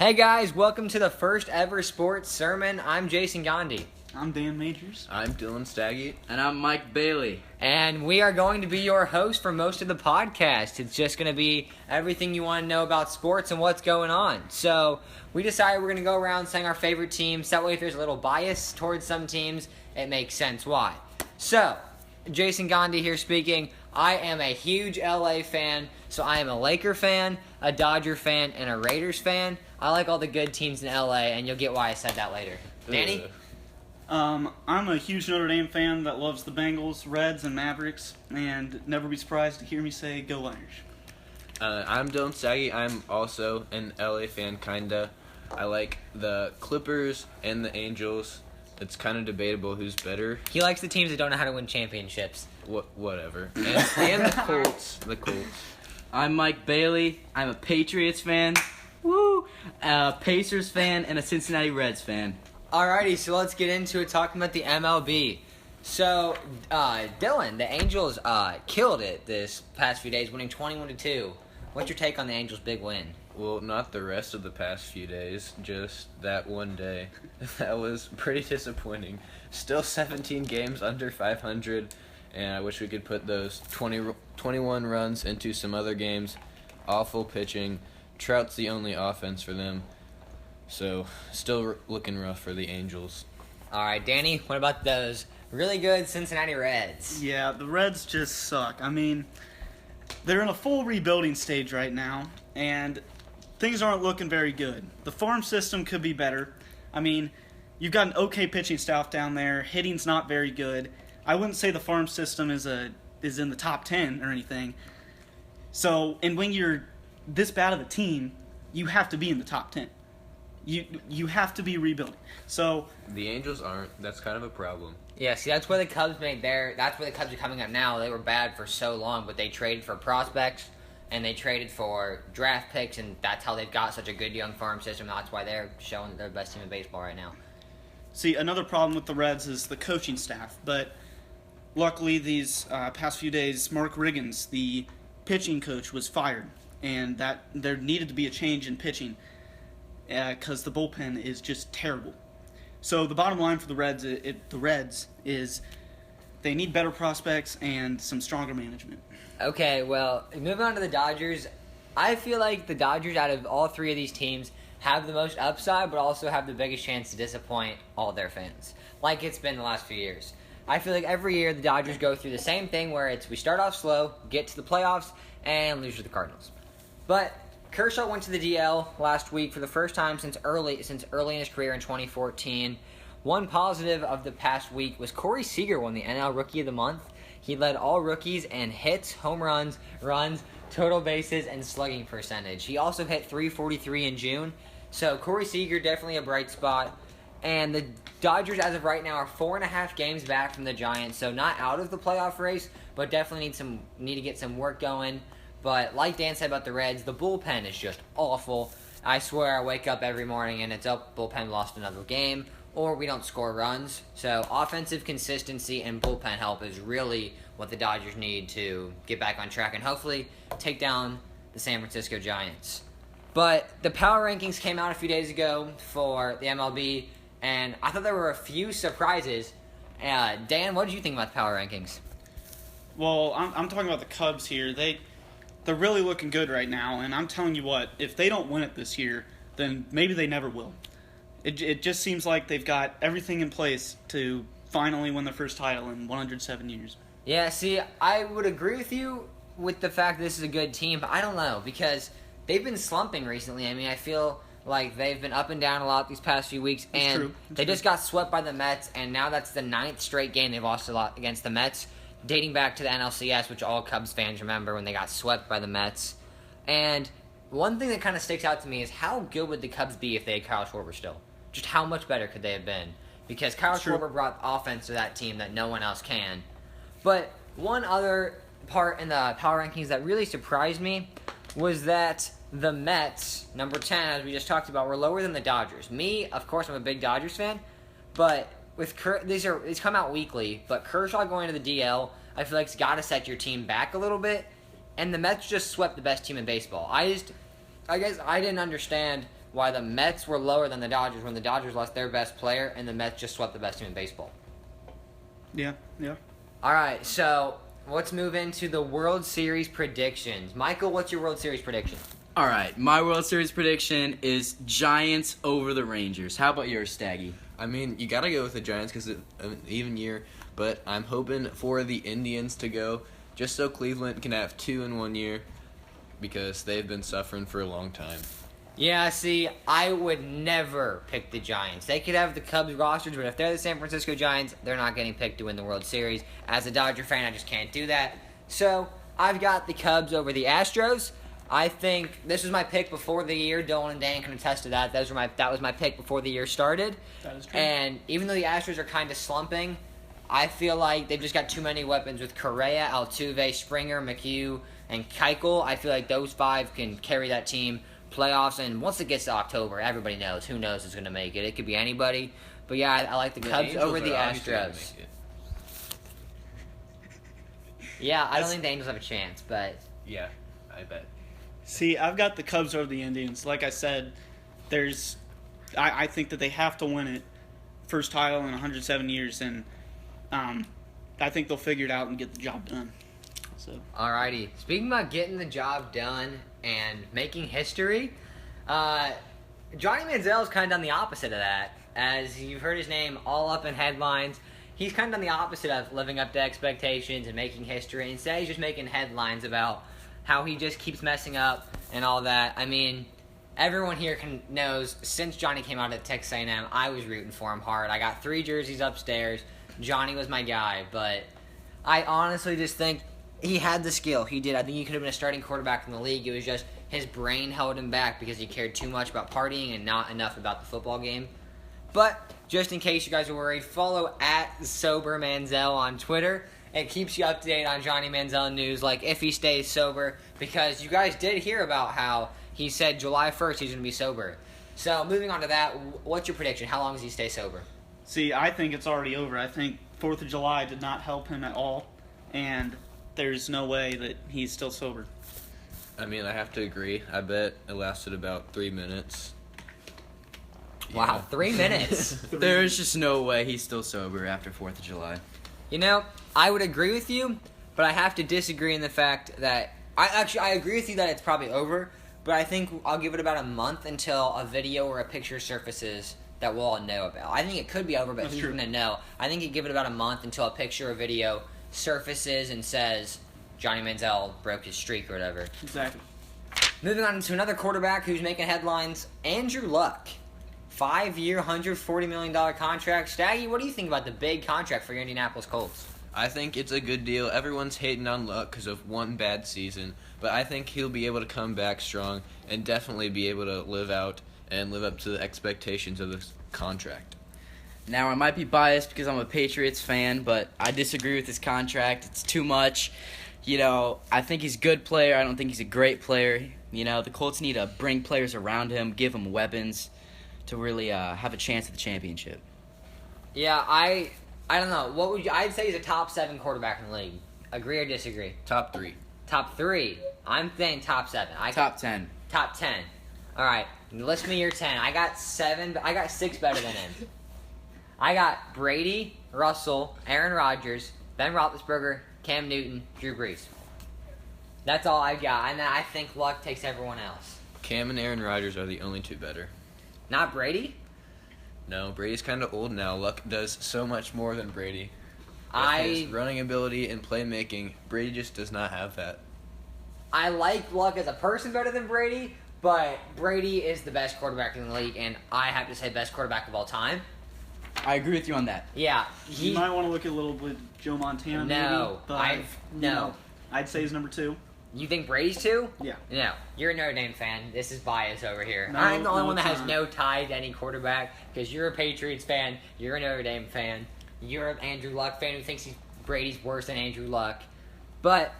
Hey guys, welcome to the first ever sports sermon. I'm Jason Gandhi. I'm Dan Majors. I'm Dylan Staggy. And I'm Mike Bailey. And we are going to be your host for most of the podcast. It's just going to be everything you want to know about sports and what's going on. So we decided we're going to go around saying our favorite teams. That way if there's a little bias towards some teams, it makes sense why. So, Jason Gandhi here speaking. I am a huge LA fan, so I am a Laker fan, a Dodger fan, and a Raiders fan. I like all the good teams in LA, and you'll get why I said that later. Danny? I'm a huge Notre Dame fan that loves the Bengals, Reds, and Mavericks, and never be surprised to hear me say, "Go Irish." I'm Dylan Staggy. I'm also an LA fan, kinda. I like the Clippers and the Angels. It's kind of debatable who's better. He likes the teams that don't know how to win championships. Whatever. And the Colts. The Colts. I'm Mike Bailey. I'm a Patriots fan. Woo! A Pacers fan and a Cincinnati Reds fan. Alrighty, so let's get into it, talking about the MLB. So, Dylan, the Angels killed it this past few days, winning 21-2. What's your take on the Angels' big win? Well, not the rest of the past few days, just that one day. That was pretty disappointing. Still 17 games under 500, and I wish we could put those 21 runs into some other games. Awful pitching. Trout's the only offense for them. So, still looking rough for the Angels. All right, Danny, what about those really good Cincinnati Reds? Yeah, the Reds just suck. I mean, they're in a full rebuilding stage right now, and things aren't looking very good. The farm system could be better. I mean, you've got an okay pitching staff down there. Hitting's not very good. I wouldn't say the farm system is in the top 10 or anything. So, and when you're this bad of a team, you have to be in the top 10. You have to be rebuilding. So The Angels aren't. That's kind of a problem. Yeah, see, that's where the Cubs that's where the Cubs are coming up now. They were bad for so long, but they traded for prospects, and they traded for draft picks, and that's how they've got such a good young farm system. That's why they're showing that they're the best team in baseball right now. see, another problem with the Reds is the coaching staff. But luckily, these past few days, Mark Riggins, the pitching coach, was fired, and that there needed to be a change in pitching because the bullpen is just terrible. So the bottom line for the Reds is they need better prospects and some stronger management. Okay, well, moving on to the Dodgers, I feel like the Dodgers, out of all three of these teams, have the most upside, but also have the biggest chance to disappoint all their fans, like it's been the last few years. I feel like every year the Dodgers go through the same thing where it's we start off slow, get to the playoffs, and lose to the Cardinals. But Kershaw went to the DL last week for the first time since early in his career in 2014. One positive of the past week was Corey Seager won the NL Rookie of the Month. He led all rookies in hits, home runs, total bases, and slugging percentage. He also hit .343 in June. So Corey Seager, definitely a bright spot. And the Dodgers, as of right now, are 4.5 games back from the Giants. So not out of the playoff race, but definitely need to get some work going. But like Dan said about the Reds, the bullpen is just awful. I swear I wake up every morning and it's up, bullpen lost another game, or we don't score runs. So offensive consistency and bullpen help is really what the Dodgers need to get back on track and hopefully take down the San Francisco Giants. But the power rankings came out a few days ago for the MLB, and I thought there were a few surprises. Dan, what did you think about the power rankings? Well, I'm talking about the Cubs here. They're really looking good right now, and I'm telling you what, if they don't win it this year, then maybe they never will. It just seems like they've got everything in place to finally win their first title in 107 years. Yeah, see, I would agree with you with the fact that this is a good team, but I don't know, because they've been slumping recently. I mean, I feel like they've been up and down a lot these past few weeks, and they just got swept by the Mets, and now that's the 9th straight game they've lost a lot against the Mets, dating back to the NLCS, which all Cubs fans remember when they got swept by the Mets. And one thing that kind of sticks out to me is how good would the Cubs be if they had Kyle Schwarber still? Just how much better could they have been? Because Kyle Schwarber brought offense to that team that no one else can. But one other part in the power rankings that really surprised me was that the Mets, number 10, as we just talked about, were lower than the Dodgers. Me, of course, I'm a big Dodgers fan, but with these come out weekly, but Kershaw going to the DL, I feel like it's got to set your team back a little bit, and the Mets just swept the best team in baseball. I guess I didn't understand why the Mets were lower than the Dodgers when the Dodgers lost their best player and the Mets just swept the best team in baseball. Yeah. All right, so let's move into the World Series predictions. Michael, what's your World Series prediction? All right, my World Series prediction is Giants over the Rangers. How about yours, Staggy? I mean, you gotta go with the Giants because it's an even year, but I'm hoping for the Indians to go just so Cleveland can have 2 in 1 year because they've been suffering for a long time. Yeah, see, I would never pick the Giants. They could have the Cubs rosters, but if they're the San Francisco Giants, they're not getting picked to win the World Series. As a Dodger fan, I just can't do that. So, I've got the Cubs over the Astros. I think this was my pick before the year. Dylan and Dan can attest to that. That was my pick before the year started. That is true. And even though the Astros are kind of slumping, I feel like they've just got too many weapons with Correa, Altuve, Springer, McHugh, and Keuchel. I feel like those 5 can carry that team playoffs, and once it gets to October, everybody knows. Who knows who's going to make it? It could be anybody. But yeah, I like the Cubs Angels over the are obviously gonna Astros. make it. Yeah, I don't think the Angels have a chance, but Yeah, I bet. See, I've got the Cubs over the Indians. Like I said, I think that they have to win it. First title in 107 years, and I think they'll figure it out and get the job done. So, alrighty. Speaking about getting the job done and making history, Johnny Manziel is kind of done the opposite of that. As you've heard his name all up in headlines, he's kind of done the opposite of living up to expectations and making history. Instead, he's just making headlines about how he just keeps messing up and all that. I mean, everyone here knows since Johnny came out at Texas A&M, I was rooting for him hard. I got 3 jerseys upstairs. Johnny was my guy, but I honestly just think he had the skill. He did. I think he could have been a starting quarterback in the league. It was just his brain held him back because he cared too much about partying and not enough about the football game. But just in case you guys are worried, follow @SoberManziel on Twitter. It keeps you up to date on Johnny Manziel news, like if he stays sober, because you guys did hear about how he said July 1st he's going to be sober. So moving on to that, what's your prediction? How long does he stay sober? see, I think it's already over. I think 4th of July did not help him at all, and there's no way that he's still sober. I mean, I have to agree. I bet it lasted about 3 minutes. Wow, 3 minutes. There's just no way he's still sober after 4th of July. You know, I would agree with you, but I have to disagree in the fact that I agree with you that it's probably over, but I think I'll give it about a month until a video or a picture surfaces that we'll all know about. I think it could be over, but That's who's true. going to know? I think you give it about a month until a picture or video surfaces and says Johnny Manziel broke his streak or whatever. Exactly. Moving on to another quarterback who's making headlines, Andrew Luck. 5-year, $140 million contract. Staggy, what do you think about the big contract for your Indianapolis Colts? I think it's a good deal. Everyone's hating on Luck because of one bad season, but I think he'll be able to come back strong and definitely be able to live out and live up to the expectations of this contract. Now, I might be biased because I'm a Patriots fan, but I disagree with this contract. It's too much. You know, I think he's a good player. I don't think he's a great player. You know, the Colts need to bring players around him, give him weapons to really have a chance at the championship. Yeah, I don't know. What would you? I'd say he's a top 7 quarterback in the league. Agree or disagree? Top 3. Top 3. I'm saying top 7. Top 10. Top 10. All right, list me your 10. I got 7. I got 6 better than him. I got Brady, Russell, Aaron Rodgers, Ben Roethlisberger, Cam Newton, Drew Brees. That's all I got, and then I think Luck takes everyone else. Cam and Aaron Rodgers are the only 2 better. Not Brady? No, Brady's kind of old now. Luck does so much more than Brady. I With his running ability and playmaking, Brady just does not have that. like Luck as a person better than Brady, but Brady is the best quarterback in the league, and I have to say best quarterback of all time. I agree with you on that. Yeah, You might want to look at a little bit Joe Montana, No, maybe. But, no. I'd say he's number 2. You think Brady's 2? Yeah. No, you're a Notre Dame fan. This is bias over here. No, I'm the only no, one that it's has not. no tie to any quarterback because you're a Patriots fan, you're a Notre Dame fan, you're an Andrew Luck fan who thinks Brady's worse than Andrew Luck. But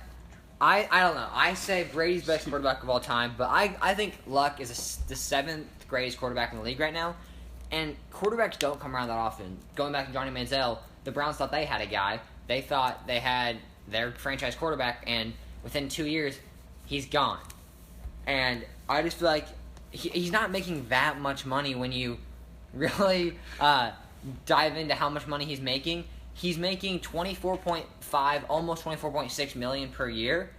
I don't know. I say Brady's best quarterback of all time, but I think Luck is the 7th greatest quarterback in the league right now. And quarterbacks don't come around that often. Going back to Johnny Manziel, the Browns thought they had a guy. They thought they had their franchise quarterback, and within 2 years, he's gone. And I just feel like he's not making that much money when you really dive into how much money he's making. He's making 24.5, almost 24.6 million per year,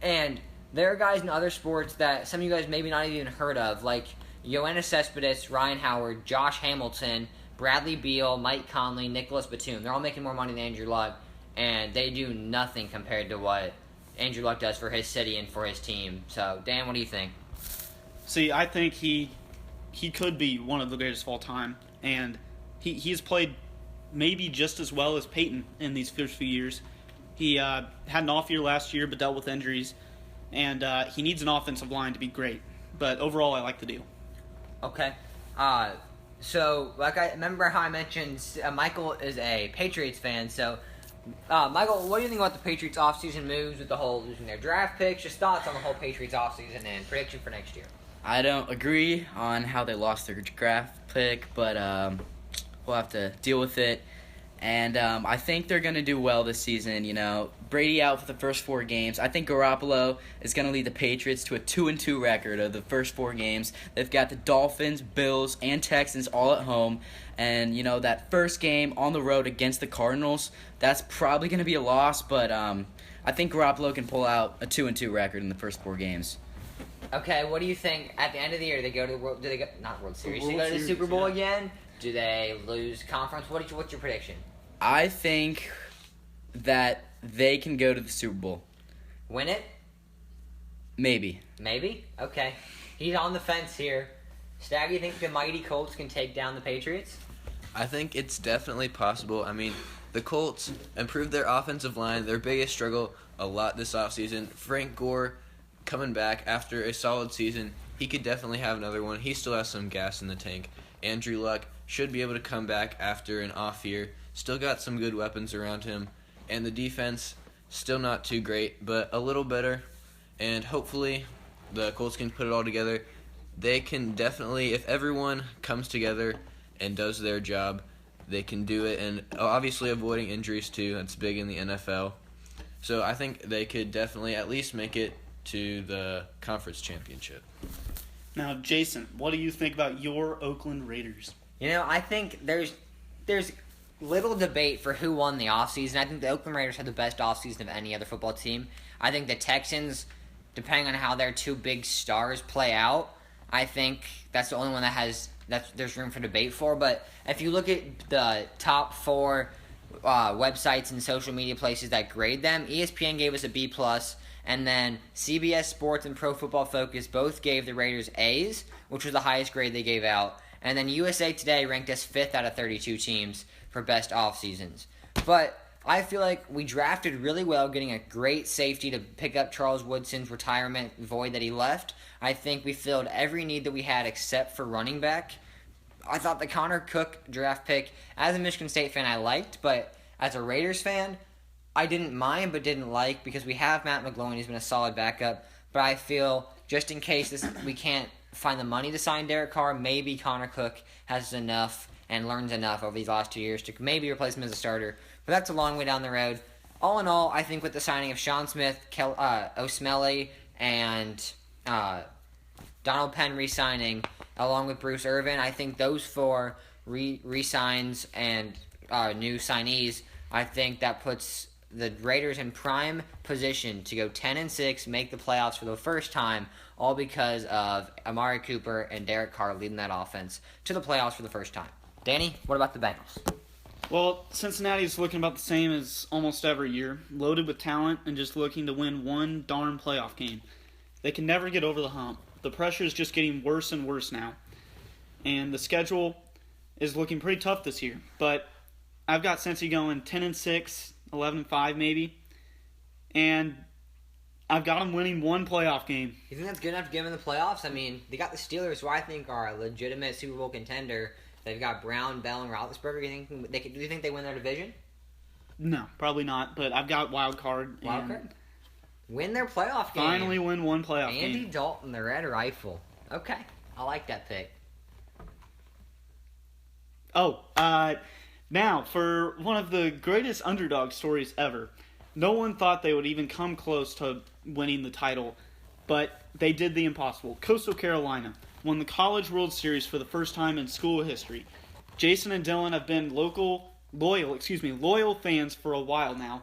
and there are guys in other sports that some of you guys maybe not even heard of, like Yoenis Cespedes, Ryan Howard, Josh Hamilton, Bradley Beal, Mike Conley, Nicholas Batum. They're all making more money than Andrew Luck, and they do nothing compared to what Andrew Luck does for his city and for his team. So, Dan, what do you think? See, I think he could be one of the greatest of all time, and he's played maybe just as well as Peyton in these first few years. He had an off year last year, but dealt with injuries, and he needs an offensive line to be great. But overall, I like the deal. Okay. So, like I remember how I mentioned, Michael is a Patriots fan. So, Michael, what do you think about the Patriots offseason moves with the whole losing their draft picks? Just thoughts on the whole Patriots offseason and prediction for next year. I don't agree on how they lost their draft pick, but we'll have to deal with it. And I think they're going to do well this season. You know, Brady out for the first 4 games. I think Garoppolo is going to lead the Patriots to a 2-2 record of the first 4 games. They've got the Dolphins, Bills, and Texans all at home. And, you know, that first game on the road against the Cardinals, that's probably going to be a loss. But I think Garoppolo can pull out a 2-2 record in the first 4 games. Okay, what do you think at the end of the year? Do they go to the World? Do they go not World Series? Do they go to the Super Bowl again? Do they lose conference? What's your prediction? I think that they can go to the Super Bowl. Win it? Maybe. Maybe? Okay. He's on the fence here. Staggy, you think the mighty Colts can take down the Patriots? I think it's definitely possible. I mean, the Colts improved their offensive line, their biggest struggle a lot this offseason. Frank Gore coming back after a solid season. He could definitely have another one. He still has some gas in the tank. Andrew Luck should be able to come back after an off year. Still got some good weapons around him. And the defense, still not too great, but a little better. And hopefully the Colts can put it all together. They can definitely, if everyone comes together and does their job, they can do it. And obviously avoiding injuries too. That's big in the NFL. So I think they could definitely at least make it to the conference championship. Now, Jason, what do you think about your Oakland Raiders? You know, I think there's little debate for who won the offseason. I think the Oakland Raiders had the best offseason of any other football team. I think the Texans, depending on how their 2 big stars play out, I think that's the only one there's room for debate for. But if you look at the top 4 websites and social media places that grade them, ESPN gave us a B+, and then CBS Sports and Pro Football Focus both gave the Raiders A's, which was the highest grade they gave out. And then USA Today ranked us 5th out of 32 teams for best off seasons. But I feel like we drafted really well, getting a great safety to pick up Charles Woodson's retirement void that he left. I think we filled every need that we had except for running back. I thought the Connor Cook draft pick, as a Michigan State fan, I liked, but as a Raiders fan, I didn't mind but didn't like, because we have Matt McGloin, who's been a solid backup. But I feel just in case we can't find the money to sign Derek Carr, maybe Connor Cook has enough and learns enough over these last 2 years to maybe replace him as a starter. But that's a long way down the road. All in all, I think with the signing of Sean Smith, O'Smalley, and Donald Penn re-signing, along with Bruce Irvin, I think those 4 re-signs and new signees, I think that puts the Raiders in prime position to go 10-6, make the playoffs for the first time, all because of Amari Cooper and Derek Carr leading that offense to the playoffs for the first time. Danny, what about the Bengals? Well, Cincinnati's looking about the same as almost every year, loaded with talent and just looking to win one darn playoff game. They can never get over the hump. The pressure is just getting worse and worse now. And the schedule is looking pretty tough this year. But I've got Cincy going 10-6, 11-5 maybe. And I've got them winning one playoff game. You think that's good enough to give them the playoffs? I mean, they got the Steelers, who I think are a legitimate Super Bowl contender. They've got Brown, Bell, and Roethlisberger. Do you think they win their division? No, probably not. But I've got wild card. Wild card? Win their playoff game. Finally win one playoff game. Andy Dalton, the Red Rifle. Okay, I like that pick. Now, for one of the greatest underdog stories ever, no one thought they would even come close to winning the title, but they did the impossible. Coastal Carolina, won the College World Series for the first time in school history. Jason and Dylan have been loyal fans for a while now.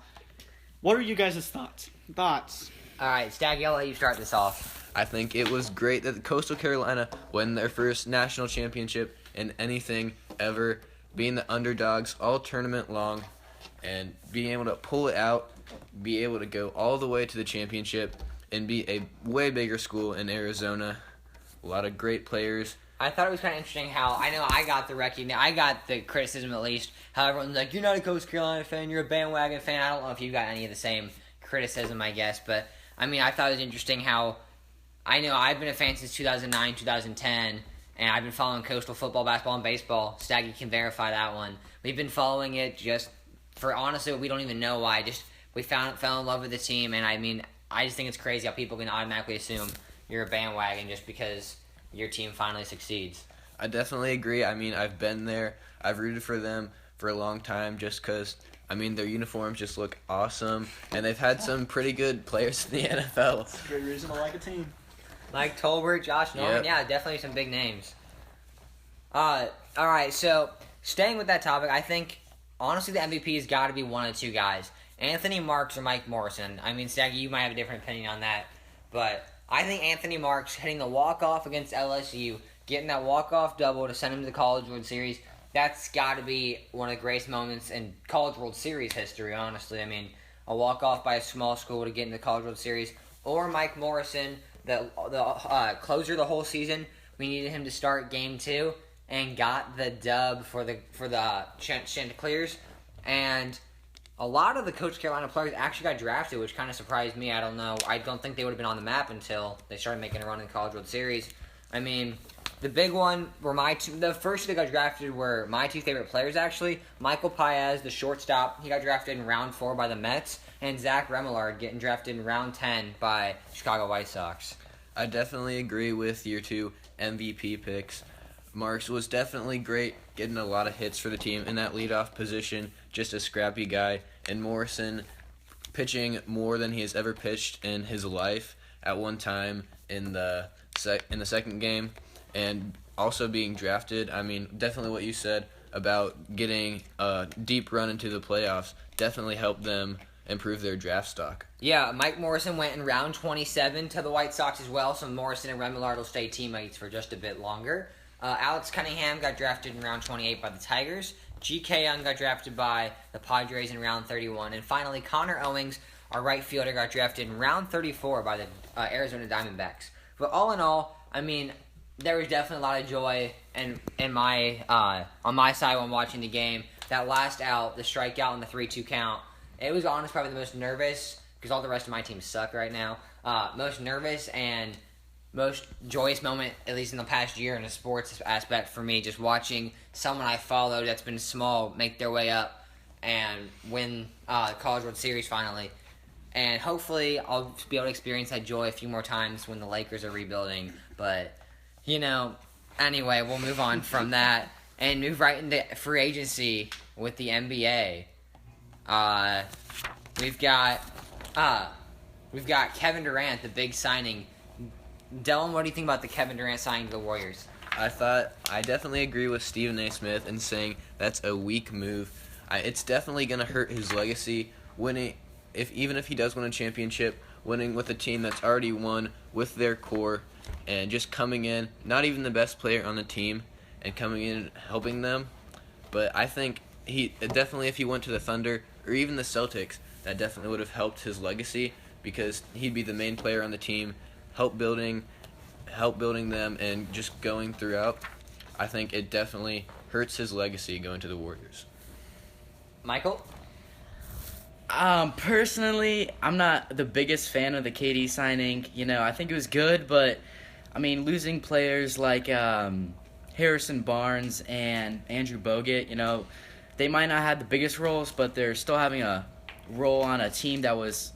What are you guys' thoughts? All right, Staggy, I'll let you start this off. I think it was great that Coastal Carolina won their first national championship in anything ever, being the underdogs all tournament long, and being able to pull it out, be able to go all the way to the championship, and be a way bigger school in Arizona. A lot of great players. I thought it was kind of interesting how, I know I got the criticism at least, how everyone's like, you're not a Coastal Carolina fan, you're a bandwagon fan. I don't know if you got any of the same criticism, I guess, but, I mean, I thought it was interesting how, I know I've been a fan since 2009, 2010, and I've been following Coastal football, basketball, and baseball. Staggy can verify that one. We've been following it just for, honestly, we don't even know why. Just, we fell in love with the team, and I mean, I just think it's crazy how people can automatically assume you're a bandwagon just because your team finally succeeds. I definitely agree. I mean, I've been there. I've rooted for them for a long time just because, I mean, their uniforms just look awesome, and they've had some pretty good players in the NFL. That's a great reason to like a team. Like Tolbert, Josh Norman, Yep. Yeah, definitely some big names. All right, so staying with that topic, I think, honestly, the MVP has got to be one of two guys. Anthony Marks or Mike Morrison. I mean, Staggy, you might have a different opinion on that, but I think Anthony Marks hitting the walk-off against LSU, getting that walk-off double to send him to the College World Series, that's got to be one of the greatest moments in College World Series history, honestly. I mean, a walk-off by a small school to get into the College World Series. Or Mike Morrison, the closer of the whole season. We needed him to start Game 2 and got the dub for the Chanticleers. And a lot of the Coach Carolina players actually got drafted, which kind of surprised me. I don't know. I don't think they would have been on the map until they started making a run in the College World Series. I mean, the big one were the first that got drafted were my two favorite players, actually. Michael Paez, the shortstop, he got drafted in round 4 by the Mets, and Zach Remillard getting drafted in round 10 by Chicago White Sox. I definitely agree with your two MVP picks. Marks was definitely great, getting a lot of hits for the team in that leadoff position, just a scrappy guy. And Morrison pitching more than he has ever pitched in his life at one time in the second game, and also being drafted. I mean, definitely what you said about getting a deep run into the playoffs definitely helped them improve their draft stock. Yeah, Mike Morrison went in round 27 to the White Sox as well, so Morrison and Remillard will stay teammates for just a bit longer. Alex Cunningham got drafted in round 28 by the Tigers. G.K. Young got drafted by the Padres in round 31. And finally, Connor Owings, our right fielder, got drafted in round 34 by the Arizona Diamondbacks. But all in all, I mean, there was definitely a lot of joy on my side when watching the game. That last out, the strikeout and the 3-2 count, it was honestly probably the most nervous, because all the rest of my teams suck right now, most nervous and most joyous moment, at least in the past year in a sports aspect for me, just watching someone I followed that's been small make their way up and win the College World Series finally. And hopefully I'll be able to experience that joy a few more times when the Lakers are rebuilding. But, anyway, we'll move on from that and move right into free agency with the NBA. We've got Kevin Durant, the big signing. Dylan, what do you think about the Kevin Durant signing to the Warriors? I definitely agree with Stephen A. Smith in saying that's a weak move. It's definitely going to hurt his legacy even if he does win a championship, winning with a team that's already won with their core and just coming in, not even the best player on the team, and coming in and helping them. But I think definitely if he went to the Thunder or even the Celtics, that definitely would have helped his legacy because he'd be the main player on the team, help building them and just going throughout. I think it definitely hurts his legacy going to the Warriors. Michael? Personally, I'm not the biggest fan of the KD signing. I think it was good, but I mean, losing players like Harrison Barnes and Andrew Bogut, they might not have the biggest roles, but they're still having a role on a team that was,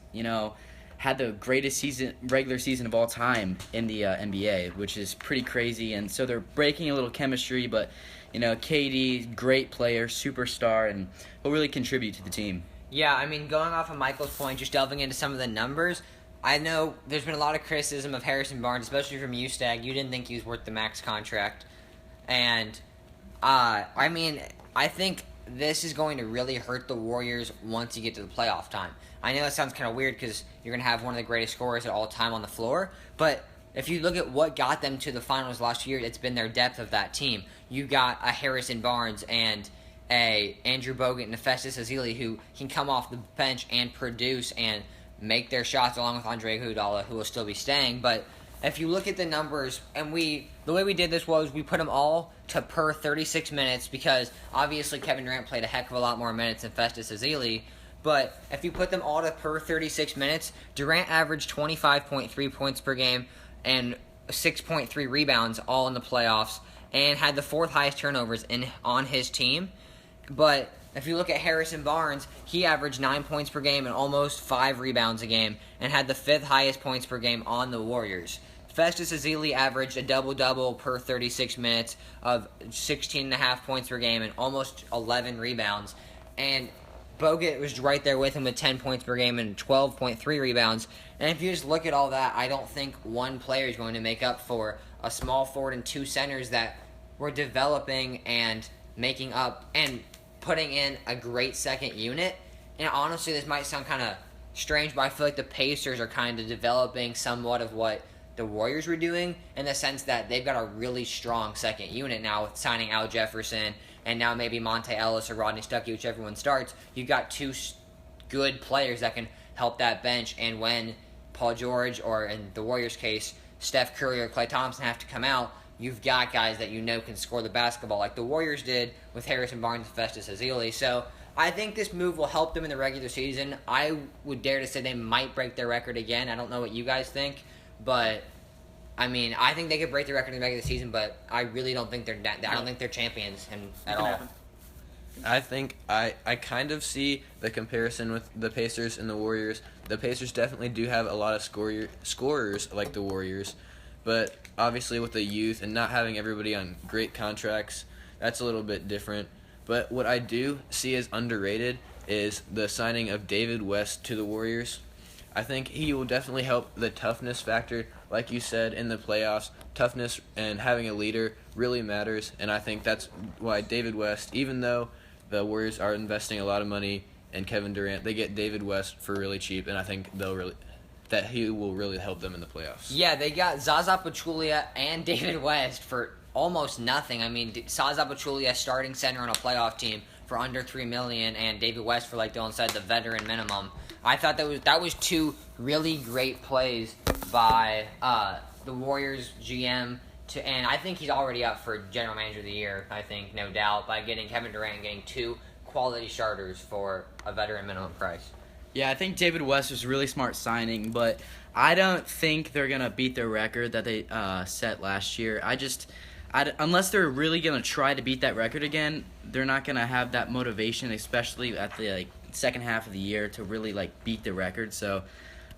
had the greatest regular season of all time in the NBA, which is pretty crazy. And so they're breaking a little chemistry, but KD, great player, superstar, and will really contribute to the team. Yeah, I mean, going off of Michael's point, just delving into some of the numbers, I know there's been a lot of criticism of Harrison Barnes, especially from you, Stag. You didn't think he was worth the max contract. And, I mean, I think this is going to really hurt the Warriors once you get to the playoff time. I know that sounds kind of weird because you're going to have one of the greatest scorers at all time on the floor, but if you look at what got them to the finals last year, it's been their depth of that team. You got a Harrison Barnes and a Andrew Bogut and a Festus Ezeli who can come off the bench and produce and make their shots along with Andre Iguodala, who will still be staying. But if you look at the numbers, and the way we did this was we put them all to per 36 minutes because obviously Kevin Durant played a heck of a lot more minutes than Festus Ezeli. But if you put them all to per 36 minutes, Durant averaged 25.3 points per game and 6.3 rebounds all in the playoffs and had the fourth highest turnovers on his team. But if you look at Harrison Barnes, he averaged 9 points per game and almost 5 rebounds a game and had the fifth highest points per game on the Warriors. Festus Ezeli averaged a double-double per 36 minutes of 16.5 points per game and almost 11 rebounds. And Bogut was right there with him with 10 points per game and 12.3 rebounds. And if you just look at all that, I don't think one player is going to make up for a small forward and two centers that were developing and making up and putting in a great second unit. And honestly, this might sound kind of strange, but I feel like the Pacers are kind of developing somewhat of what the Warriors were doing in the sense that they've got a really strong second unit now with signing Al Jefferson and now maybe Monte Ellis or Rodney Stuckey, whichever one starts. You've got two good players that can help that bench, and when Paul George or, in the Warriors' case, Steph Curry or Klay Thompson have to come out, you've got guys that you know can score the basketball like the Warriors did with Harrison Barnes and Festus Ezeli. So I think this move will help them in the regular season. I would dare to say they might break their record again. I don't know what you guys think, but I mean, I think they could break the record in the regular season, but I really don't think I don't think they're champions at all. I think I kind of see the comparison with the Pacers and the Warriors. The Pacers definitely do have a lot of scorers like the Warriors, but obviously with the youth and not having everybody on great contracts, that's a little bit different. But what I do see as underrated is the signing of David West to the Warriors. I think he will definitely help the toughness factor, like you said, in the playoffs. Toughness and having a leader really matters, and I think that's why David West, even though the Warriors are investing a lot of money in Kevin Durant, they get David West for really cheap, and I think that he will really help them in the playoffs. Yeah, they got Zaza Pachulia and David West for almost nothing. I mean, Zaza Pachulia starting center on a playoff team for under $3 million, and David West for, like Dylan said, the veteran minimum. I thought that was two really great plays by the Warriors GM, and I think he's already up for General Manager of the Year, I think, no doubt, by getting Kevin Durant and getting two quality starters for a veteran minimum price. Yeah, I think David West was a really smart signing, but I don't think they're going to beat their record that they set last year. Unless they're really going to try to beat that record again, they're not going to have that motivation, especially at the second half of the year, to really beat the record. So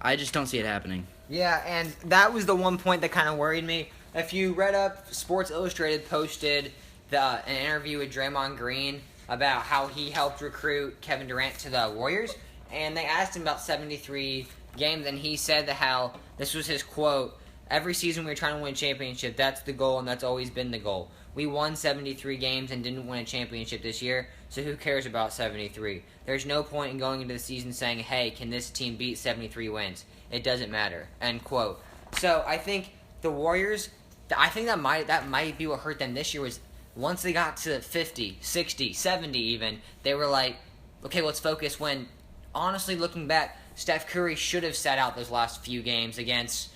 I just don't see it happening. Yeah, and that was the one point that kind of worried me. If you read up, Sports Illustrated posted an interview with Draymond Green about how he helped recruit Kevin Durant to the Warriors, and they asked him about 73 games, and he said that how this was his quote: "Every season we were trying to win a championship. That's the goal, and that's always been the goal. We won 73 games and didn't win a championship this year, so who cares about 73? There's no point in going into the season saying, hey, can this team beat 73 wins? It doesn't matter." End quote. So I think the Warriors, I think that might be what hurt them this year, was once they got to 50, 60, 70 even, they were like, okay, let's focus, when honestly looking back, Steph Curry should have sat out those last few games against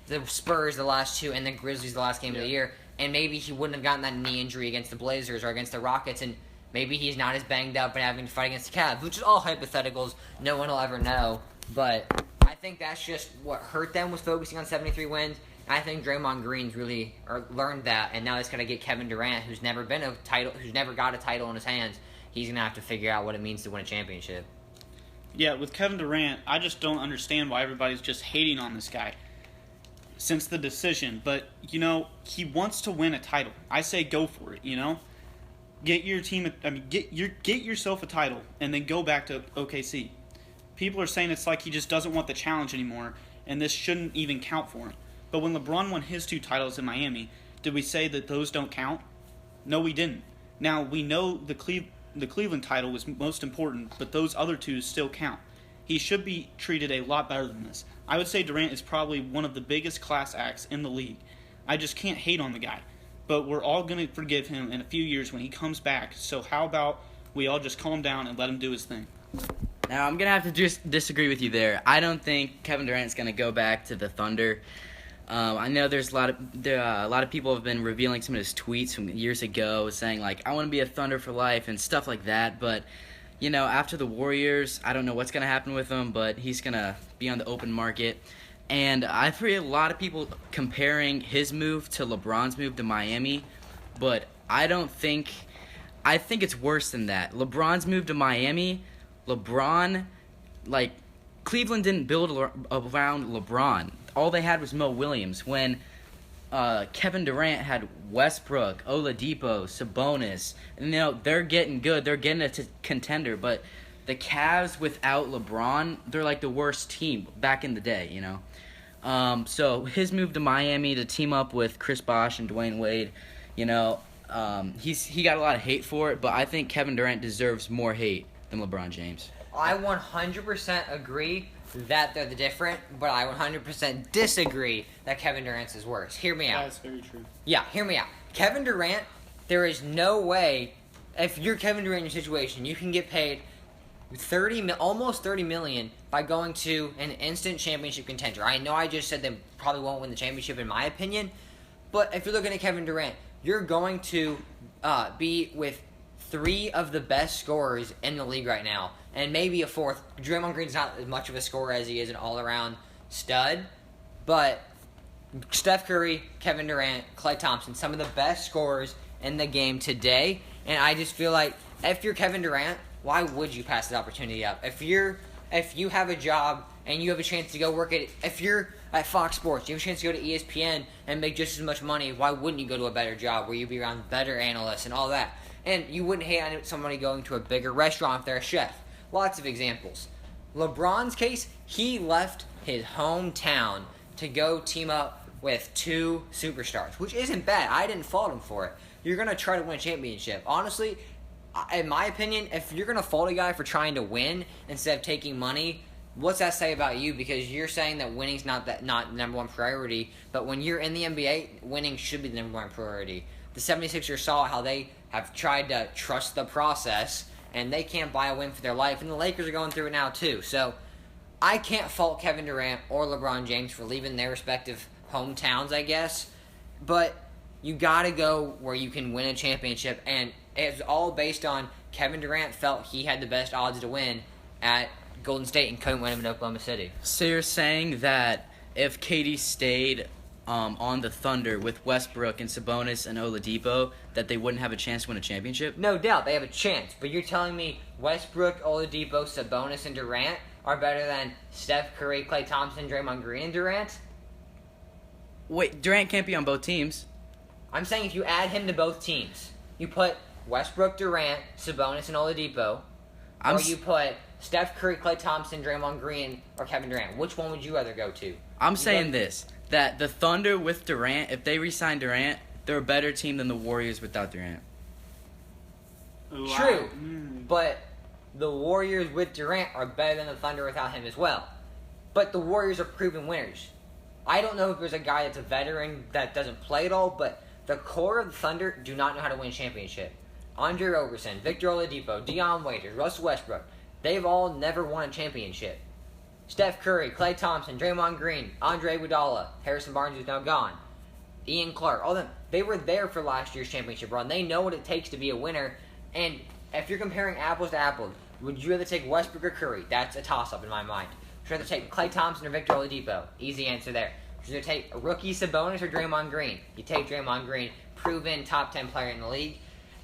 the Spurs the last two and the Grizzlies the last game of the year, and maybe he wouldn't have gotten that knee injury against the Blazers or against the Rockets, and maybe he's not as banged up and having to fight against the Cavs, which is all hypotheticals. No one will ever know. But I think that's just what hurt them, was focusing on 73 wins. And I think Draymond Green's really learned that, and now he's going to get Kevin Durant, who's never got a title in his hands. He's going to have to figure out what it means to win a championship. Yeah, with Kevin Durant, I just don't understand why everybody's just hating on this guy since the decision. But, he wants to win a title. I say go for it, Get your team, get yourself a title and then go back to OKC. People are saying it's like he just doesn't want the challenge anymore, and this shouldn't even count for him. But when LeBron won his 2 titles in Miami, did we say that those don't count? No, we didn't. Now, we know the Cleveland title was most important, but those other 2 still count. He should be treated a lot better than this. I would say Durant is probably one of the biggest class acts in the league. I just can't hate on the guy. But we're all going to forgive him in a few years when he comes back. So how about we all just calm down and let him do his thing? Now, I'm going to have to just disagree with you there. I don't think Kevin Durant's going to go back to the Thunder. I know there's a lot of people have been revealing some of his tweets from years ago saying, like, I want to be a Thunder for life and stuff like that. But, you know, after the Warriors, I don't know what's going to happen with him, but he's going to be on the open market. And I've heard a lot of people comparing his move to LeBron's move to Miami, but I think it's worse than that. LeBron's move to Miami, Cleveland didn't build around LeBron. All they had was Mo Williams. When Kevin Durant had Westbrook, Oladipo, Sabonis, and, you know, they're getting good. They're getting a contender, but the Cavs without LeBron, they're like the worst team back in the day, you know. So his move to Miami to team up with Chris Bosh and Dwayne Wade, you know, he got a lot of hate for it, but I think Kevin Durant deserves more hate than LeBron James. I 100% agree that they're the different, but I 100% disagree that Kevin Durant's is worse. Hear me out. That's very true. Yeah, hear me out. Kevin Durant, there is no way, if you're Kevin Durant in your situation, you can get paid almost $30 million by going to an instant championship contender. I know I just said they probably won't win the championship in my opinion, but if you're looking at Kevin Durant, you're going to be with 3 of the best scorers in the league right now, and maybe a 4th. Draymond Green's not as much of a scorer as he is an all-around stud, but Steph Curry, Kevin Durant, Klay Thompson, some of the best scorers in the game today, and I just feel like if you're Kevin Durant, why would you pass that opportunity up? If you have a job and you have a chance to go work if you're at Fox Sports, you have a chance to go to ESPN and make just as much money, why wouldn't you go to a better job where you'd be around better analysts and all that? And you wouldn't hate on somebody going to a bigger restaurant if they're a chef. Lots of examples. LeBron's case, he left his hometown to go team up with 2 superstars, which isn't bad. I didn't fault him for it. You're going to try to win a championship. Honestly, in my opinion, if you're going to fault a guy for trying to win instead of taking money, what's that say about you? Because you're saying that winning's not number one priority, but when you're in the NBA, winning should be the number one priority. The 76ers saw how they have tried to trust the process, and they can't buy a win for their life, and the Lakers are going through it now too. So I can't fault Kevin Durant or LeBron James for leaving their respective hometowns, I guess, but you got to go where you can win a championship, and it's all based on Kevin Durant felt he had the best odds to win at Golden State and couldn't win him in Oklahoma City. So you're saying that if KD stayed on the Thunder with Westbrook and Sabonis and Oladipo, that they wouldn't have a chance to win a championship? No doubt they have a chance, but you're telling me Westbrook, Oladipo, Sabonis, and Durant are better than Steph Curry, Klay Thompson, Draymond Green, and Durant? Wait, Durant can't be on both teams. I'm saying if you add him to both teams, you put Westbrook, Durant, Sabonis, and Oladipo, or you put Steph Curry, Klay Thompson, Draymond Green, or Kevin Durant. Which one would you rather go to? I'm saying this, that the Thunder with Durant, if they re-sign Durant, they're a better team than the Warriors without Durant. Wow. True, but the Warriors with Durant are better than the Thunder without him as well. But the Warriors are proven winners. I don't know if there's a guy that's a veteran that doesn't play at all, but the core of the Thunder do not know how to win a championship. Andre Roberson, Victor Oladipo, Deion Waiters, Russell Westbrook, they've all never won a championship. Steph Curry, Klay Thompson, Draymond Green, Andre Iguodala, Harrison Barnes who's now gone, Ian Clark, all them, they were there for last year's championship run. They know what it takes to be a winner, and if you're comparing apples to apples, would you rather take Westbrook or Curry? That's a toss-up in my mind. Would you rather take Klay Thompson or Victor Oladipo? Easy answer there. Would you rather take rookie Sabonis or Draymond Green? You take Draymond Green, proven top 10 player in the league.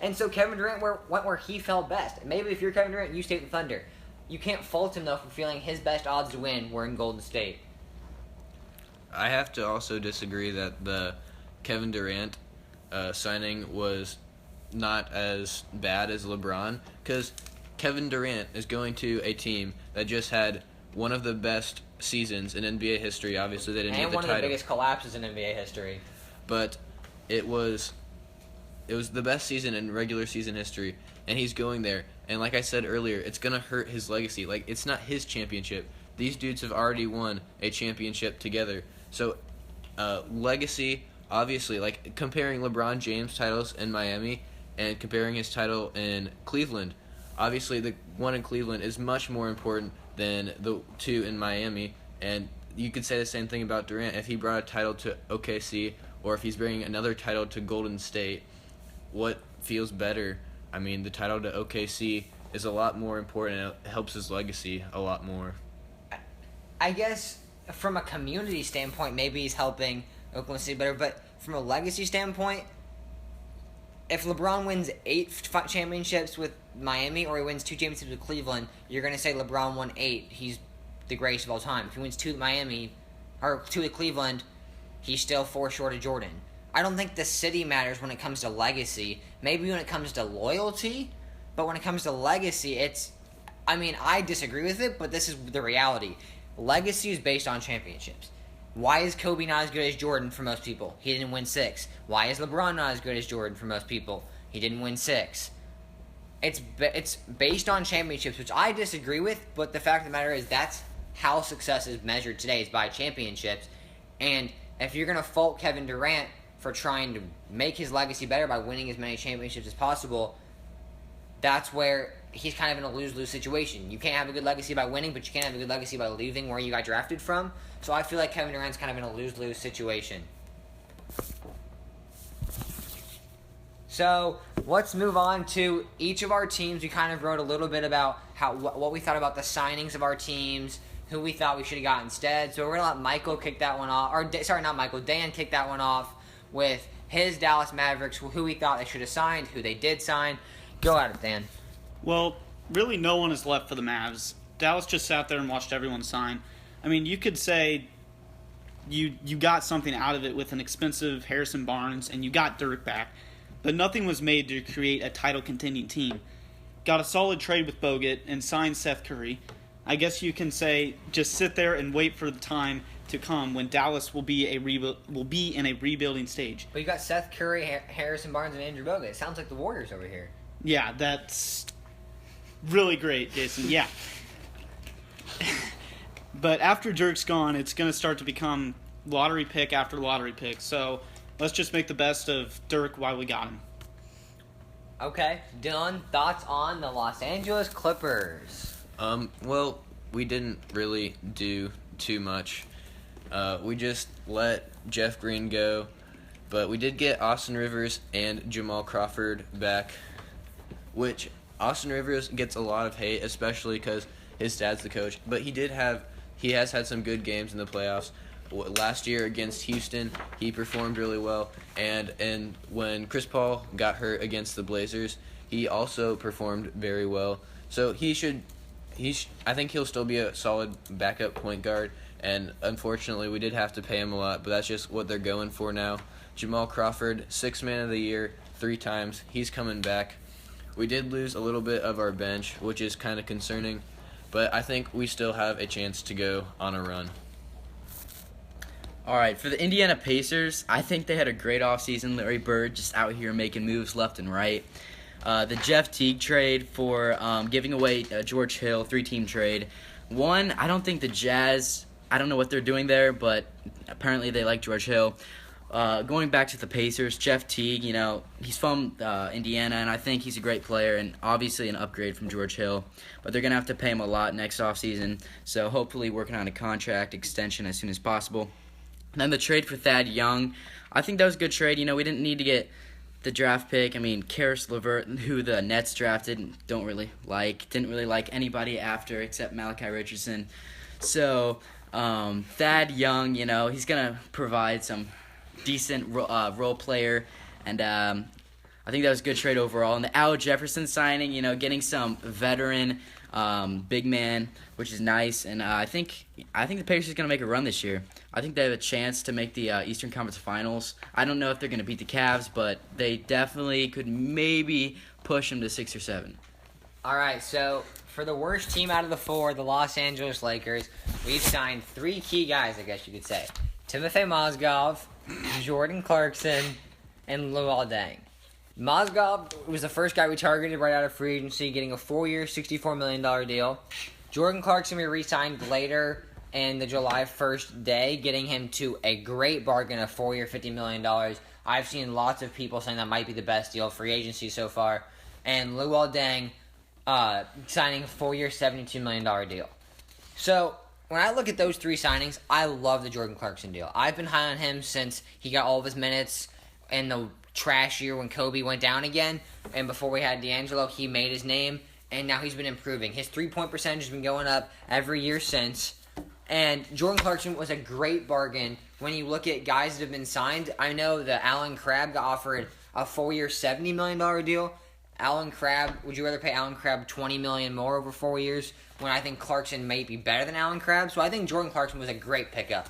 And so Kevin Durant went where he felt best. Maybe if you're Kevin Durant, you stay with the Thunder. You can't fault him, though, for feeling his best odds to win were in Golden State. I have to also disagree that the Kevin Durant signing was not as bad as LeBron, because Kevin Durant is going to a team that just had one of the best seasons in NBA history. Obviously, they didn't get And the one title. of the biggest collapses in NBA history. But it was the best season in regular season history, and he's going there. And like I said earlier, it's going to hurt his legacy. Like, it's not his championship. These dudes have already won a championship together. So, legacy, obviously, like comparing LeBron James' titles in Miami and comparing his title in Cleveland, obviously the one in Cleveland is much more important than the two in Miami. And you could say the same thing about Durant. If he brought a title to OKC or if he's bringing another title to Golden State, what feels better? I mean, the title to OKC is a lot more important and it helps his legacy a lot more. I guess from a community standpoint, maybe he's helping Oklahoma City better, but from a legacy standpoint, if LeBron wins 8 championships with Miami or he wins 2 championships with Cleveland, you're going to say LeBron won 8. He's the greatest of all time. If he wins 2 with Miami or 2 with Cleveland, he's still 4 short of Jordan. I don't think the city matters when it comes to legacy. Maybe when it comes to loyalty, but when it comes to legacy, I disagree with it, but this is the reality. Legacy is based on championships. Why is Kobe not as good as Jordan for most people? He didn't win 6. Why is LeBron not as good as Jordan for most people? He didn't win 6. It's based on championships, which I disagree with, but the fact of the matter is that's how success is measured today, is by championships. And if you're going to fault Kevin Durant for trying to make his legacy better by winning as many championships as possible, that's where he's kind of in a lose-lose situation. You can't have a good legacy by winning, but you can't have a good legacy by leaving where you got drafted from. So I feel like Kevin Durant's kind of in a lose-lose situation. So let's move on to each of our teams. We kind of wrote a little bit about what we thought about the signings of our teams, who we thought we should have got instead. So we're going to let Michael kick that one off. Dan kick that one off with his Dallas Mavericks, who we thought they should have signed, who they did sign. Go at it, Dan. Well, really no one is left for the Mavs. Dallas just sat there and watched everyone sign. I mean, you could say you got something out of it with an expensive Harrison Barnes and you got Dirk back, but nothing was made to create a title-contending team. Got a solid trade with Bogut and signed Seth Curry. I guess you can say just sit there and wait for the time to come when Dallas will be in a rebuilding stage. But you got Seth Curry, Harrison Barnes, and Andrew Bogut. It sounds like the Warriors over here. Yeah, that's really great, Jason. Yeah. But after Dirk's gone, it's going to start to become lottery pick after lottery pick. So let's just make the best of Dirk while we got him. Okay, Dylan, thoughts on the Los Angeles Clippers? Well, we didn't really do too much. We just let Jeff Green go, but we did get Austin Rivers and Jamal Crawford back, which Austin Rivers gets a lot of hate, especially because his dad's the coach. But he has had some good games in the playoffs. Last year against Houston, he performed really well, and when Chris Paul got hurt against the Blazers, he also performed very well. So I think he'll still be a solid backup point guard. And unfortunately, we did have to pay him a lot, but that's just what they're going for now. Jamal Crawford, 6th man of the year, 3 times. He's coming back. We did lose a little bit of our bench, which is kind of concerning, but I think we still have a chance to go on a run. All right, for the Indiana Pacers, I think they had a great offseason. Larry Bird just out here making moves left and right. The Jeff Teague trade for giving away George Hill, 3-team trade. One, I don't think the Jazz, I don't know what they're doing there, but apparently they like George Hill. Going back to the Pacers, Jeff Teague, he's from Indiana, and I think he's a great player and obviously an upgrade from George Hill. But they're going to have to pay him a lot next offseason, so hopefully working on a contract extension as soon as possible. And then the trade for Thad Young, I think that was a good trade. We didn't need to get the draft pick. I mean, Karis LeVert, who the Nets drafted, didn't really like anybody after except Malachi Richardson. So Thad Young, he's going to provide some decent role player, and I think that was a good trade overall. And the Al Jefferson signing, getting some veteran big man, which is nice. And I think the Pacers are going to make a run this year. I think they have a chance to make the Eastern Conference Finals. I don't know if they're going to beat the Cavs, but they definitely could maybe push them to 6 or 7. All right, so for the worst team out of the four, the Los Angeles Lakers, we've signed 3 key guys, I guess you could say. Timofey Mozgov, Jordan Clarkson, and Luol Deng. Mozgov was the first guy we targeted right out of free agency, getting a 4-year, $64 million deal. Jordan Clarkson we re-signed later in the July 1st day, getting him to a great bargain of 4-year, $50 million. I've seen lots of people saying that might be the best deal of free agency so far. And Luol Deng signing a 4-year, $72 million deal. So, when I look at those 3 signings, I love the Jordan Clarkson deal. I've been high on him since he got all of his minutes in the trash year when Kobe went down again. And before we had D'Angelo, he made his name. And now he's been improving. His 3-point percentage has been going up every year since. And Jordan Clarkson was a great bargain. When you look at guys that have been signed, I know that Alan Crabb got offered a 4-year, $70 million deal. Alan Crabb, would you rather pay Alan Crabb $20 million more over 4 years when I think Clarkson may be better than Alan Crabb? So I think Jordan Clarkson was a great pickup.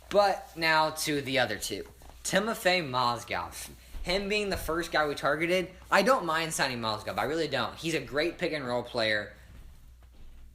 But now to the other 2. Timofey Mozgov. Him being the first guy we targeted, I don't mind signing Mozgov. I really don't. He's a great pick-and-roll player.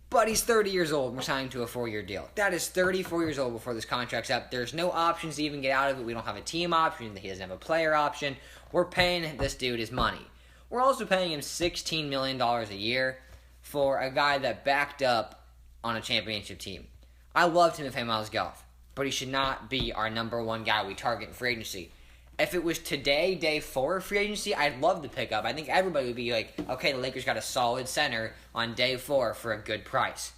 But he's 30 years old and we're signing to a 4-year deal. That is 34 years old before this contract's up. There's no options to even get out of it. We don't have a team option. He doesn't have a player option. We're paying this dude his money. We're also paying him $16 million a year for a guy that backed up on a championship team. I love Timofey Mozgov, but he should not be our number 1 guy we target in free agency. If it was today, day 4 of free agency, I'd love to pick up. I think everybody would be like, okay, the Lakers got a solid center on day 4 for a good price.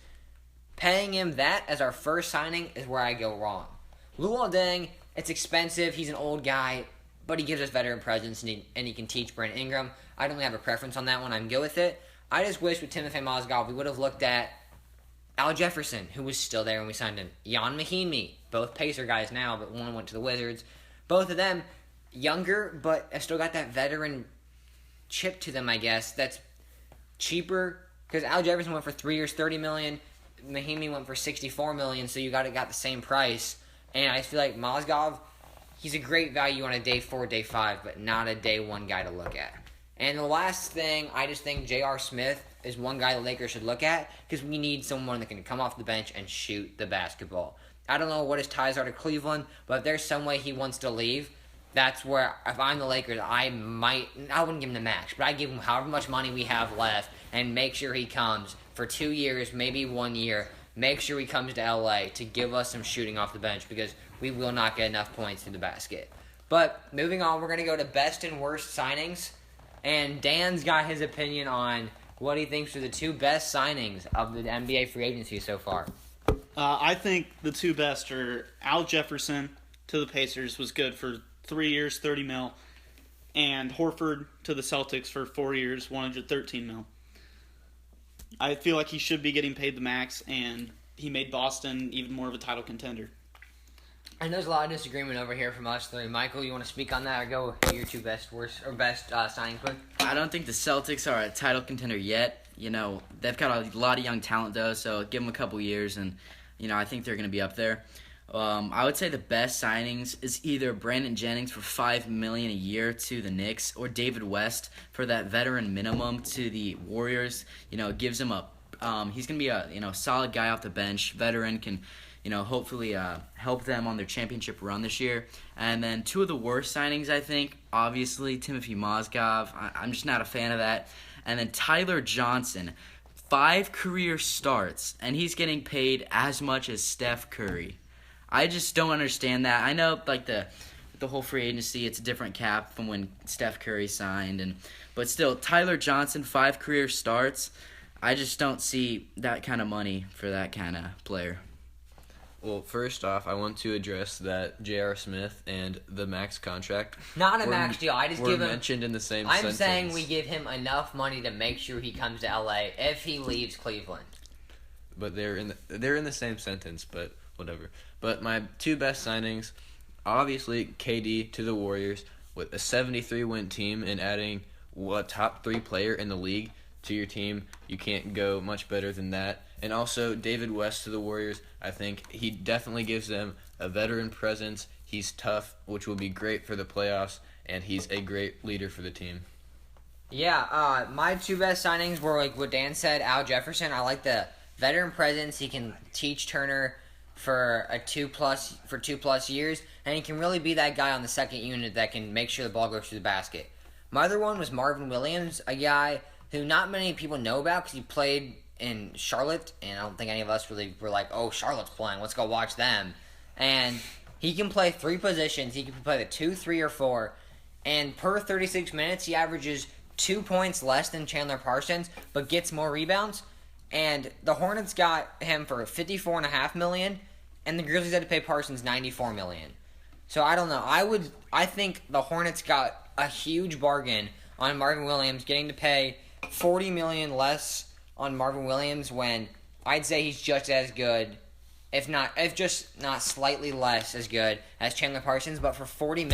Paying him that as our first signing is where I go wrong. Luol Deng, it's expensive. He's an old guy, but he gives us veteran presence, and he can teach Brandon Ingram. I don't really have a preference on that one. I'm good with it. I just wish with Timofey Mozgov we would have looked at Al Jefferson, who was still there when we signed him. Jan Mahinmi, both Pacer guys now, but one went to the Wizards. Both of them younger, but have still got that veteran chip to them, I guess. That's cheaper because Al Jefferson went for 3 years, $30 million. Mahinmi went for $64 million, so you got the same price. And I feel like Mozgov, he's a great value on a day 4, day 5, but not a day 1 guy to look at. And the last thing, I just think J.R. Smith is one guy the Lakers should look at because we need someone that can come off the bench and shoot the basketball. I don't know what his ties are to Cleveland, but if there's some way he wants to leave, that's where, if I'm the Lakers, I wouldn't give him the max, but I'd give him however much money we have left and make sure he comes for 2 years, maybe 1 year. Make sure he comes to LA to give us some shooting off the bench because we will not get enough points through the basket. But moving on, we're going to go to best and worst signings. And Dan's got his opinion on what he thinks are the 2 best signings of the NBA free agency so far. I think the 2 best are Al Jefferson to the Pacers was good for 3 years, $30 mil, and Horford to the Celtics for 4 years, $113 mil. I feel like he should be getting paid the max, and he made Boston even more of a title contender. And there's a lot of disagreement over here from us 3. Michael, you want to speak on that or go with your 2 best signings quick? I don't think the Celtics are a title contender yet. They've got a lot of young talent, though, so give them a couple years, and, I think they're going to be up there. I would say the best signings is either Brandon Jennings for $5 million a year to the Knicks or David West for that veteran minimum to the Warriors. Gives him he's going to be a solid guy off the bench. Veteran can, hopefully help them on their championship run this year. And then 2 of the worst signings, I think, obviously Timofey Mozgov. I'm just not a fan of that. And then Tyler Johnson, 5 career starts, and he's getting paid as much as Steph Curry. I just don't understand that. I know, the whole free agency, it's a different cap from when Steph Curry signed, but still, Tyler Johnson, 5 career starts. I just don't see that kind of money for that kind of player. Well, first off, I want to address that J.R. Smith and the max contract. Not a max deal. I just give him. Mentioned in the same I'm sentence. saying we give him enough money to make sure he comes to LA if he leaves Cleveland. But they're in the same sentence, but whatever. But my 2 best signings, obviously KD to the Warriors with a 73-win team and adding a top 3 player in the league to your team. You can't go much better than that. And also David West to the Warriors. I think he definitely gives them a veteran presence. He's tough, which will be great for the playoffs, and he's a great leader for the team. Yeah, my two best signings were like what Dan said, Al Jefferson. I like the veteran presence. He can teach Turner for 2+ years, and he can really be that guy on the second unit that can make sure the ball goes through the basket. My other one was Marvin Williams, a guy who not many people know about because he played in Charlotte, and I don't think any of us really were like, oh, Charlotte's playing, let's go watch them. And he can play 3 positions. He can play the 2, 3, or 4, and per 36 minutes, he averages 2 points less than Chandler Parsons, but gets more rebounds. And the Hornets got him for $54.5 million, and the Grizzlies had to pay Parsons $94 million. So I don't know. I think the Hornets got a huge bargain on Marvin Williams, getting to pay $40 million less on Marvin Williams when I'd say he's just as good, if just not slightly less as good as Chandler Parsons. But for $40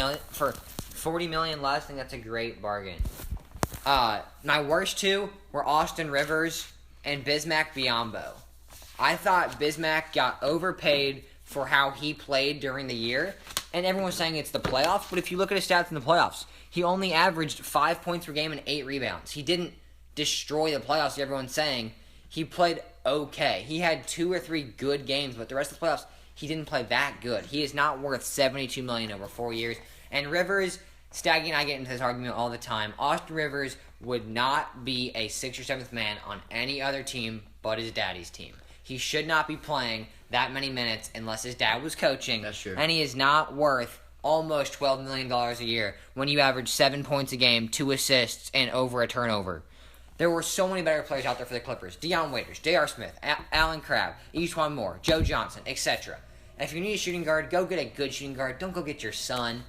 million less, I think that's a great bargain. My worst two were Austin Rivers and Bismack Biyombo. I thought Bismack got overpaid for how he played during the year, and everyone's saying it's the playoffs, but if you look at his stats in the playoffs, he only averaged 5 points per game and 8 rebounds. He didn't destroy the playoffs, like everyone's saying. He played okay. He had 2 or 3 good games, but the rest of the playoffs, he didn't play that good. He is not worth $72 million over 4 years. And Rivers, Staggy and I get into this argument all the time. Austin Rivers would not be a 6th or 7th man on any other team but his daddy's team. He should not be playing that many minutes unless his dad was coaching. That's true. And he is not worth almost $12 million a year when you average 7 points a game, 2 assists, and over a turnover. There were so many better players out there for the Clippers. Deion Waiters, J.R. Smith, Allen Crabbe, Eastwan Moore, Joe Johnson, etc. If you need a shooting guard, go get a good shooting guard. Don't go get your son.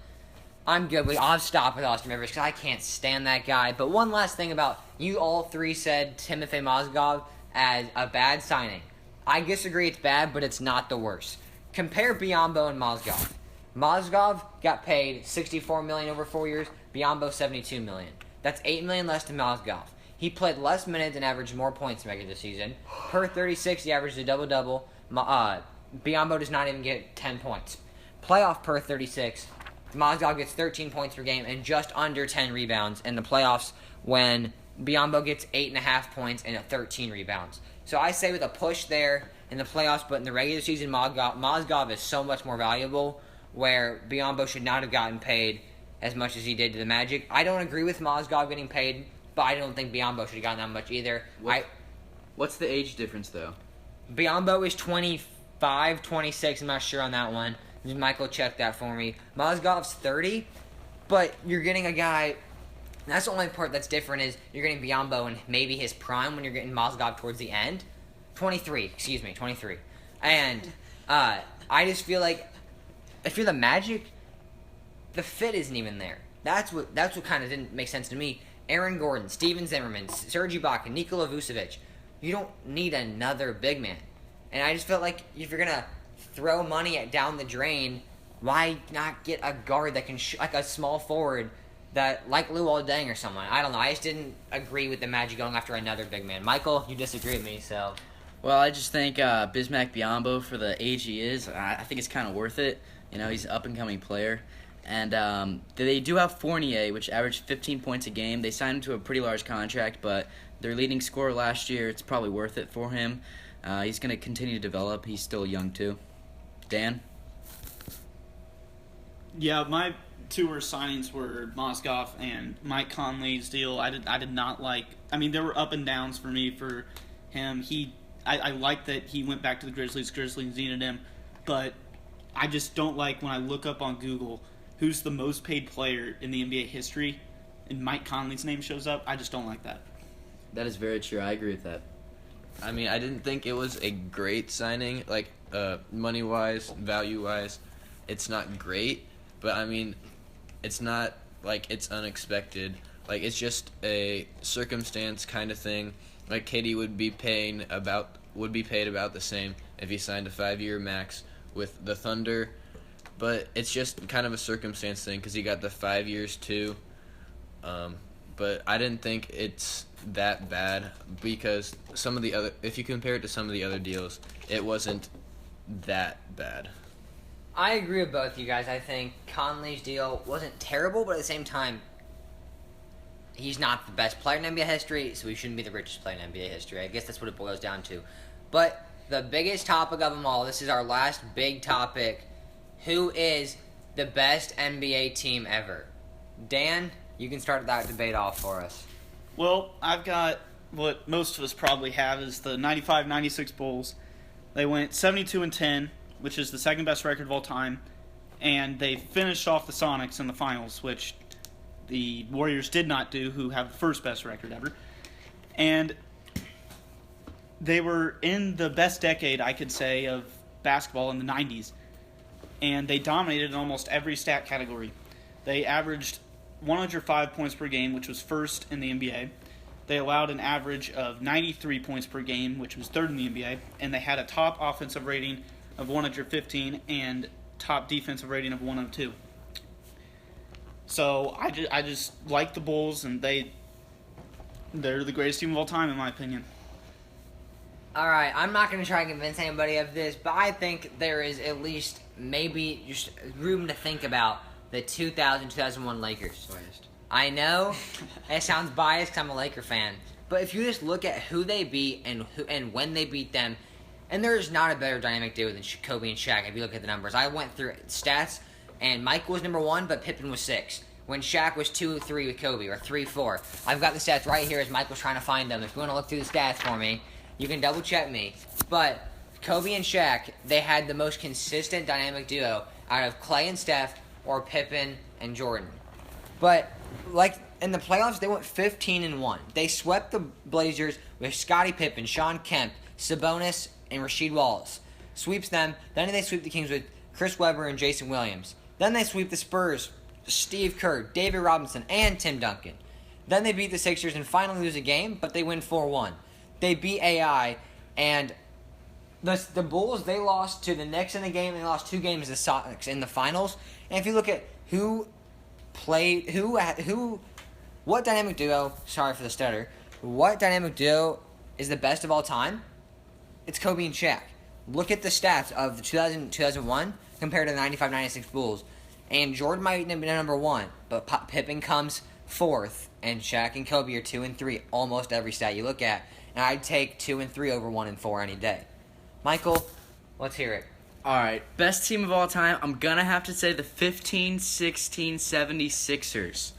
I'm good with. I'll stop with Austin Rivers because I can't stand that guy. But one last thing about you all three said Timothy Mozgov as a bad signing. I disagree it's bad, but it's not the worst. Compare Biyombo and Mozgov. Mozgov got paid $64 million over 4 years. Biyombo $72 million. That's $8 million less than Mozgov. He played less minutes and averaged more points in regular season. Per 36, he averaged a double-double. Biyombo does not even get 10 points. Playoff per 36, Mozgov gets 13 points per game and just under 10 rebounds in the playoffs when Biyombo gets 8.5 points and 13 rebounds. So I say with a push there in the playoffs, but in the regular season, Mozgov is so much more valuable where Biyombo should not have gotten paid as much as he did to the Magic. I don't agree with Mozgov getting paid, but I don't think Biyombo should have gotten that much either. What's the age difference, though? Biyombo is 25, 26. I'm not sure on that one. Michael checked that for me. Mozgov's 30, but you're getting a guy. That's the only part that's different is you're getting Biyombo in maybe his prime when you're getting Mozgov towards the end. 23. And I just feel like if you're the Magic, the fit isn't even there. That's what kind of didn't make sense to me. Aaron Gordon, Steven Zimmerman, Serge Ibaka, Nikola Vucevic. You don't need another big man. And I just felt like if you're going to throw money down the drain, why not get a guard that can like a small forward that like Luol Deng or someone? I don't know. I just didn't agree with the Magic going after another big man. Michael, you disagree with me, so. Well, I just think Bismack Biyombo, for the age he is, I think it's kind of worth it. You know, he's an up-and-coming player. And they do have Fournier, which averaged 15 points a game. They signed him to a pretty large contract, but their leading scorer last year, it's probably worth it for him. He's going to continue to develop. He's still young, too. Dan? Yeah, my two worst signings were Mozgov and Mike Conley's deal. I did not like. I mean, there were up and downs for me for him. I like that he went back to the Grizzlies. Grizzlies needed him, but I just don't like when I look up on Google who's the most paid player in the NBA history, and Mike Conley's name shows up. I just don't like that. That is very true. I agree with that. I mean, I didn't think it was a great signing, like money-wise, value-wise. It's not great, but I mean, it's not like it's unexpected. Like, it's just a circumstance kind of thing. Like, KD would be paid about the same if he signed a 5-year max with the Thunder. But it's just kind of a circumstance thing because he got the 5 years too. But I didn't think it's that bad because if you compare it to some of the other deals, it wasn't that bad. I agree with both you guys. I think Conley's deal wasn't terrible, but at the same time, he's not the best player in NBA history, so he shouldn't be the richest player in NBA history. I guess that's what it boils down to. But the biggest topic of them all, this is our last big topic. Who is the best NBA team ever? Dan, you can start that debate off for us. Well, I've got what most of us probably have is the 95-96 Bulls. They went 72-10, which is the second best record of all time, and they finished off the Sonics in the finals, which the Warriors did not do, who have the first best record ever. And they were in the best decade, I could say, of basketball in the 90s, and they dominated in almost every stat category. They averaged 105 points per game, which was first in the NBA. They allowed an average of 93 points per game, which was third in the NBA, and they had a top offensive rating of 115 and top defensive rating of 102. So I just like the Bulls, and they're the greatest team of all time, in my opinion. All right, I'm not going to try and convince anybody of this, but I think there is at least maybe just room to think about the 2000-2001 Lakers. I know it sounds biased because I'm a Laker fan, but if you just look at who they beat and when they beat them, and there is not a better dynamic duo than Kobe and Shaq. If you look at the numbers, I went through stats, and Michael was number 1, but Pippen was 6. When Shaq was 2-3 with Kobe, or 3-4. I've got the stats right here as Michael's trying to find them. If you want to look through the stats for me, you can double check me. But Kobe and Shaq, they had the most consistent dynamic duo out of Clay and Steph or Pippen and Jordan. But like in the playoffs, they went 15-1. They swept the Blazers with Scottie Pippen, Sean Kemp, Sabonis, and Rasheed Wallace. Sweeps them. Then they sweep the Kings with Chris Webber and Jason Williams. Then they sweep the Spurs, Steve Kerr, David Robinson, and Tim Duncan. Then they beat the Sixers and finally lose a game, but they win 4-1. They beat AI, and the Bulls, they lost to the Knicks in the game, and they lost 2 games to the Sonics in the finals. And if you look at what dynamic duo, sorry for the stutter, what dynamic duo is the best of all time? It's Kobe and Shaq. Look at the stats of the 2000-2001 compared to the 95-96 Bulls. And Jordan might be number 1, but Pippen comes 4th, and Shaq and Kobe are 2 and 3 almost every stat you look at. And I'd take 2 and 3 over 1 and 4 any day. Michael, let's hear it. All right, best team of all time. I'm gonna have to say the 15-16 76ers.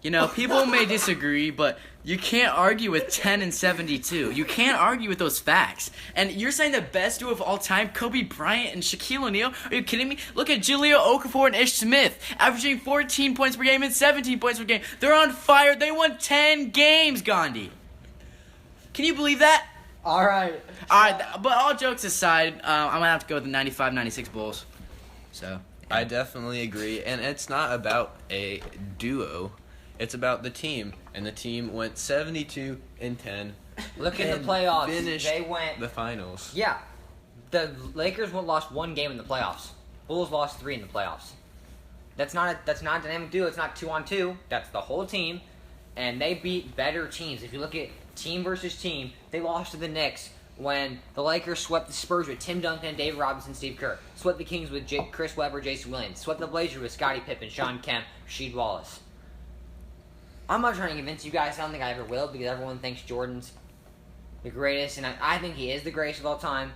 You know, people may disagree, but you can't argue with 10 and 72. You can't argue with those facts. And you're saying the best duo of all time, Kobe Bryant and Shaquille O'Neal? Are you kidding me? Look at Julio Okafor and Ish Smith, averaging 14 points per game and 17 points per game. They're on fire. They won 10 games, Gandhi. Can you believe that? All right. But all jokes aside, I'm going to have to go with the 95-96 Bulls. So, yeah. I definitely agree. And it's not about a duo. It's about the team. And the team went 72-10. Look at the playoffs. Finished They went the finals. Yeah. The Lakers lost 1 game in the playoffs. Bulls lost 3 in the playoffs. That's not a dynamic duo. It's not 2-on-2. That's the whole team. And they beat better teams. If you look at team versus team, they lost to the Knicks when the Lakers swept the Spurs with Tim Duncan, David Robinson, Steve Kerr. Swept the Kings with Chris Webber, Jason Williams. Swept the Blazers with Scottie Pippen, Sean Kemp, Rasheed Wallace. I'm not trying to convince you guys. I don't think I ever will, because everyone thinks Jordan's the greatest, and I think he is the greatest of all time.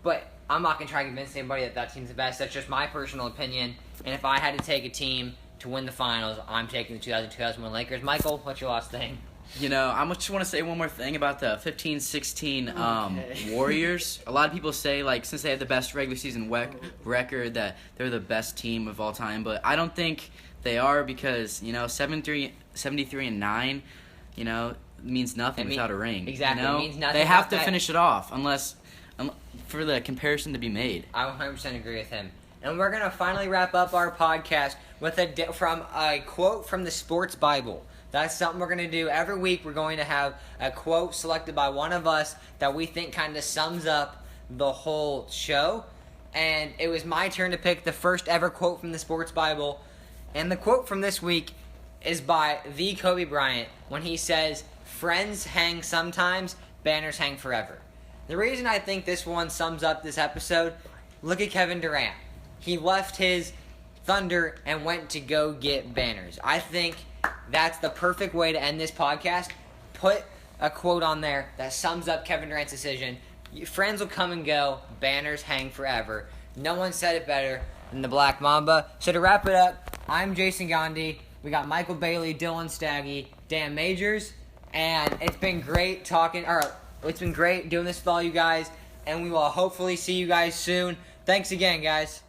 But I'm not going to try to convince anybody that team's the best. That's just my personal opinion. And if I had to take a team to win the finals, I'm taking the 2000-2001 Lakers. Michael, what's your last thing? You know, I just want to say one more thing about the 15-16 Warriors. A lot of people say, like, since they have the best regular season record, that they're the best team of all time. But I don't think they are, because, you know, 73-9, you know, means nothing without a ring. Exactly. You know? It means nothing. They have to finish it off, unless for the comparison to be made. I 100% agree with him. And we're going to finally wrap up our podcast with a quote from the Sports Bible. That's something we're going to do every week. We're going to have a quote selected by one of us that we think kind of sums up the whole show. And it was my turn to pick the first ever quote from the Sports Bible. And the quote from this week is by the Kobe Bryant when he says, "Friends hang sometimes, banners hang forever." The reason I think this one sums up this episode, look at Kevin Durant. He left his Thunder and went to go get banners. I think that's the perfect way to end this podcast. Put a quote on there that sums up Kevin Durant's decision. Friends will come and go. Banners hang forever. No one said it better than the Black Mamba. So to wrap it up, I'm Jason Gandhi. We got Michael Bailey, Dylan Staggy, Dan Majors, and it's been great it's been great doing this with all you guys, and we will hopefully see you guys soon. Thanks again, guys.